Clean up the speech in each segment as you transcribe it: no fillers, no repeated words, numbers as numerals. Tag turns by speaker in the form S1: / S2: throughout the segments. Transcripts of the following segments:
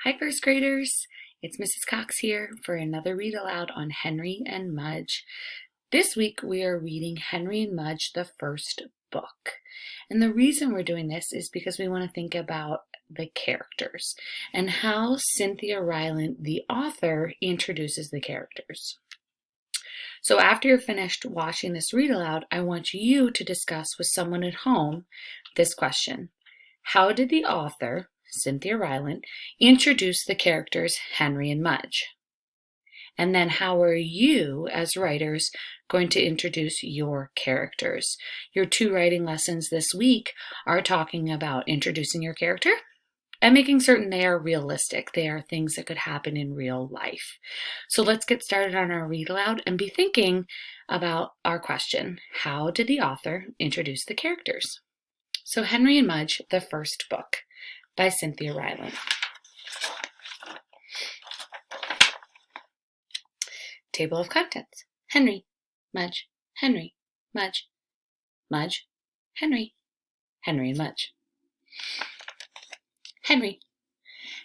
S1: Hi, first graders. It's Mrs. Cox here for another read aloud on Henry and Mudge. This week we are reading Henry and Mudge The First Book. And the reason we're doing this is because we want to think about the characters and how Cynthia Rylant, the author, introduces the characters. So after you're finished watching this read aloud, I want you to discuss with someone at home this question. How did the author, Cynthia Rylant, introduce the characters Henry and Mudge? And then how are you, as writers, going to introduce your characters? Your 2 writing lessons this week are talking about introducing your character and making certain they are realistic. They are things that could happen in real life. So let's get started on our read aloud and be thinking about our question. How did the author introduce the characters? So Henry and Mudge, The First Book by Cynthia Rylant. Table of contents. Henry, Mudge, Henry, Mudge, Mudge, Henry, Henry and Mudge. Henry.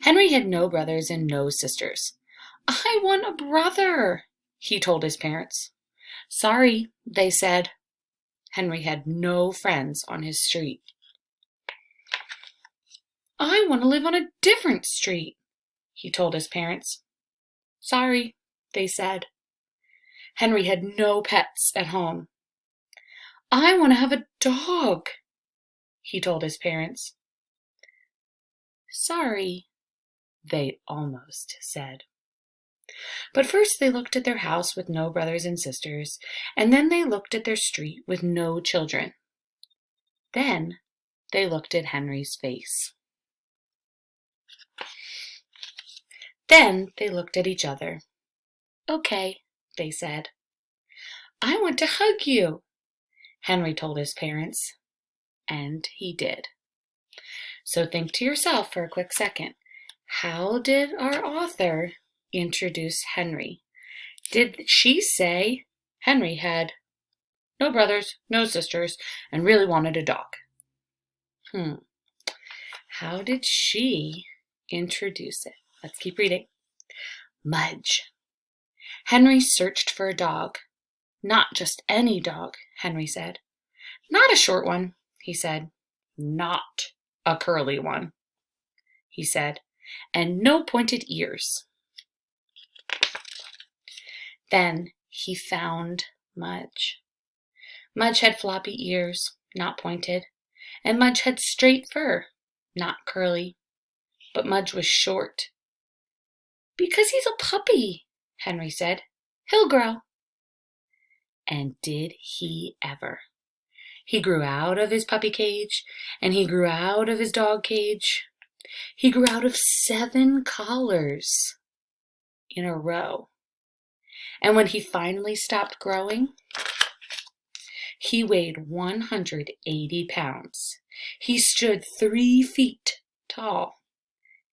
S1: Henry had no brothers and no sisters. I want a brother, he told his parents. Sorry, they said. Henry had no friends on his street. I want to live on a different street, he told his parents. Sorry, they said. Henry had no pets at home. I want to have a dog, he told his parents. Sorry, they almost said. But first they looked at their house with no brothers and sisters, and then they looked at their street with no children. Then they looked at Henry's face. Then they looked at each other. Okay, they said. I want to hug you, Henry told his parents. And he did. So think to yourself for a quick second. How did our author introduce Henry? Did she say Henry had no brothers, no sisters, and really wanted a dog? How did she introduce it? Let's keep reading. Mudge. Henry searched for a dog. Not just any dog, Henry said. Not a short one, he said. Not a curly one, he said, and no pointed ears. Then he found Mudge. Mudge had floppy ears, not pointed, and Mudge had straight fur, not curly, but Mudge was short. Because he's a puppy, Henry said. He'll grow. And did he ever? He grew out of his puppy cage, and he grew out of his dog cage. He grew out of 7 collars in a row. And when he finally stopped growing, he weighed 180 pounds. He stood 3 feet tall,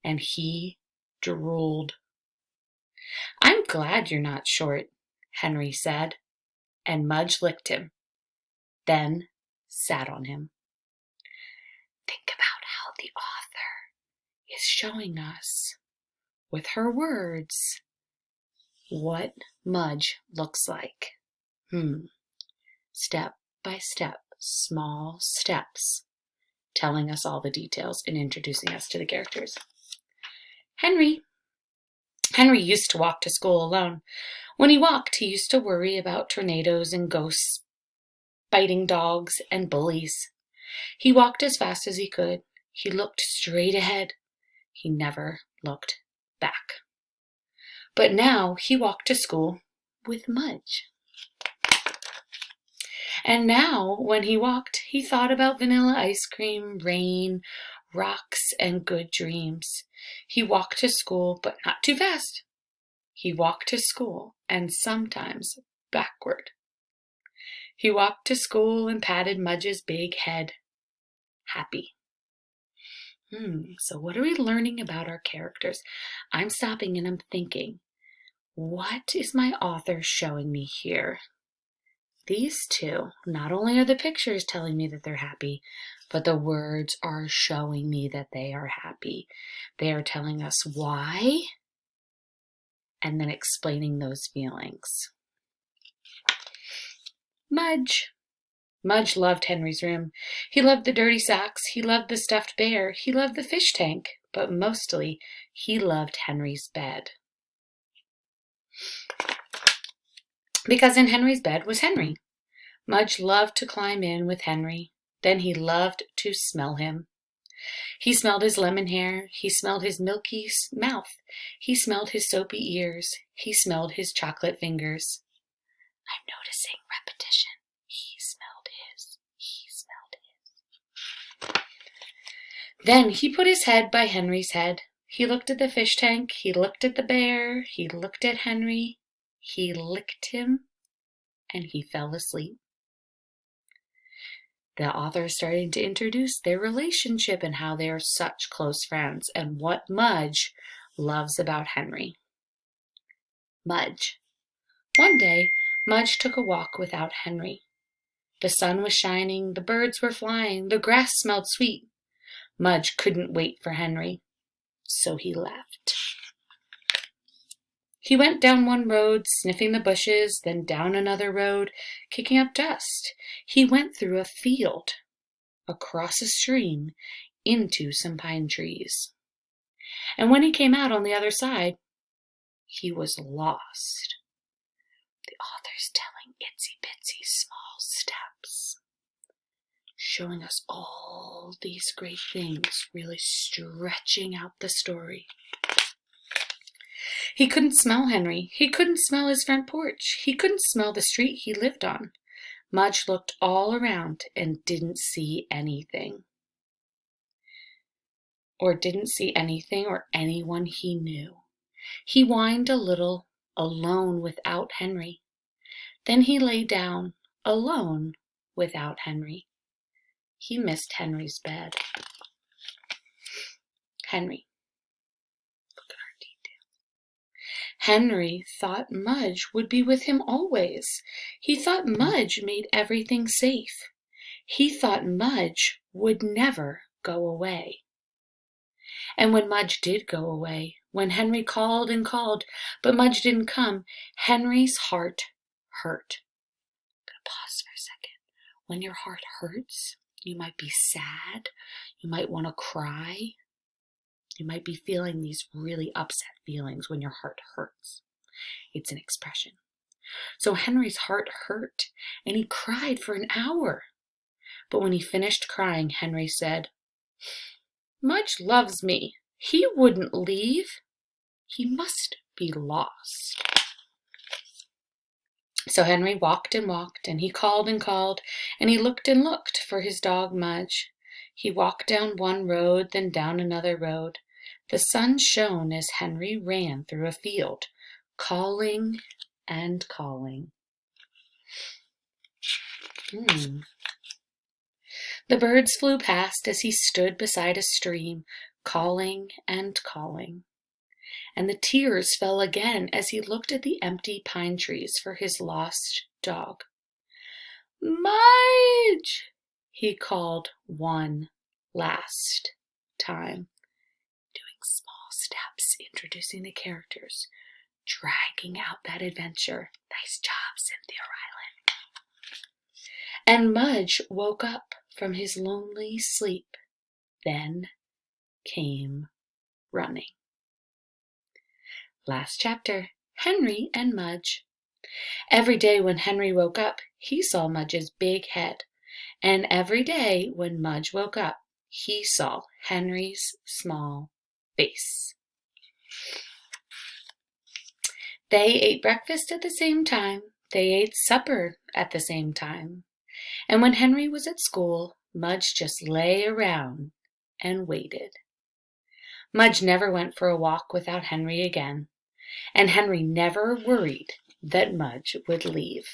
S1: and he drooled. I'm glad you're not short, Henry said, and Mudge licked him, then sat on him. Think about how the author is showing us, with her words, what Mudge looks like. Step by step, small steps, telling us all the details and introducing us to the characters. Henry used to walk to school alone. When he walked, he used to worry about tornadoes and ghosts, biting dogs and bullies. He walked as fast as he could. He looked straight ahead. He never looked back. But now he walked to school with Mudge. And now, when he walked, he thought about vanilla ice cream, rain, rocks, and good dreams. He walked to school, but not too fast. He walked to school, and sometimes backward. He walked to school and patted Mudge's big head. Happy. So what are we learning about our characters? I'm stopping and I'm thinking, what is my author showing me here? These 2, not only are the pictures telling me that they're happy, but the words are showing me that they are happy. They are telling us why and then explaining those feelings. Mudge. Mudge loved Henry's room. He loved the dirty socks. He loved the stuffed bear. He loved the fish tank. But mostly, he loved Henry's bed. Because in Henry's bed was Henry. Mudge loved to climb in with Henry. Then he loved to smell him. He smelled his lemon hair. He smelled his milky mouth. He smelled his soapy ears. He smelled his chocolate fingers. I'm noticing repetition. He smelled his. He smelled his. Then he put his head by Henry's head. He looked at the fish tank. He looked at the bear. He looked at Henry. He licked him. And he fell asleep. The author is starting to introduce their relationship and how they are such close friends and what Mudge loves about Henry. Mudge. One day, Mudge took a walk without Henry. The sun was shining, the birds were flying, the grass smelled sweet. Mudge couldn't wait for Henry, so he left. He went down one road, sniffing the bushes, then down another road, kicking up dust. He went through a field, across a stream, into some pine trees. And when he came out on the other side, he was lost. The author's telling itsy-bitsy small steps, showing us all these great things, really stretching out the story. He couldn't smell Henry. He couldn't smell his front porch. He couldn't smell the street he lived on. Mudge looked all around and didn't see anything. Or anyone he knew. He whined a little, alone without Henry. Then he lay down, alone without Henry. He missed Henry's bed. Henry. Henry thought Mudge would be with him always. He thought Mudge made everything safe. He thought Mudge would never go away. And when Mudge did go away, when Henry called and called, but Mudge didn't come, Henry's heart hurt. I'm going to pause for a second. When your heart hurts, you might be sad. You might want to cry. You might be feeling these really upset feelings when your heart hurts. It's an expression. So Henry's heart hurt, and he cried for an hour. But when he finished crying, Henry said, Mudge loves me. He wouldn't leave. He must be lost. So Henry walked and walked, and he called and called, and he looked and looked for his dog Mudge. He walked down one road, then down another road. The sun shone as Henry ran through a field, calling and calling. The birds flew past as he stood beside a stream, calling and calling. And the tears fell again as he looked at the empty pine trees for his lost dog. Mudge! He called one last time. Small steps, introducing the characters, dragging out that adventure. Nice job, Cynthia Ryland. And Mudge woke up from his lonely sleep, then came running. Last chapter, Henry and Mudge. Every day when Henry woke up, he saw Mudge's big head. And every day when Mudge woke up, he saw Henry's small face. They ate breakfast at the same time. They ate supper at the same time. And when Henry was at school, Mudge just lay around and waited. Mudge never went for a walk without Henry again, and Henry never worried that Mudge would leave.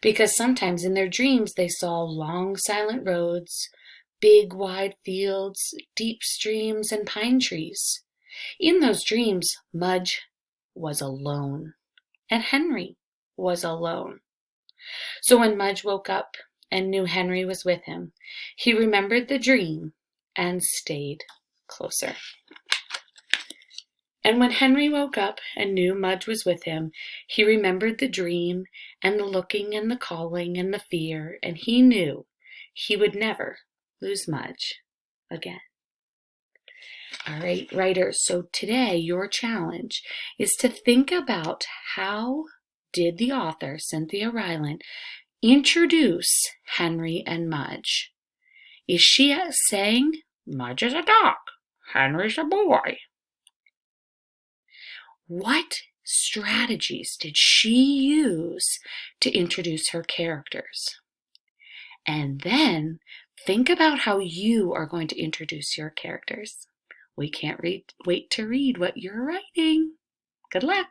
S1: Because sometimes in their dreams they saw long silent roads, big wide fields, deep streams, and pine trees. In those dreams, Mudge was alone, and Henry was alone. So when Mudge woke up, and knew Henry was with him. He remembered the dream and stayed closer. And when Henry woke up and knew Mudge was with him, he remembered the dream and the looking and the calling and the fear, and he knew he would never lose Mudge again. All right, writers, so today your challenge is to think about how did the author, Cynthia Ryland, introduce Henry and Mudge. Is she saying, Mudge is a dog, Henry's a boy? What strategies did she use to introduce her characters? And then think about how you are going to introduce your characters. We can't wait to read what you're writing. Good luck.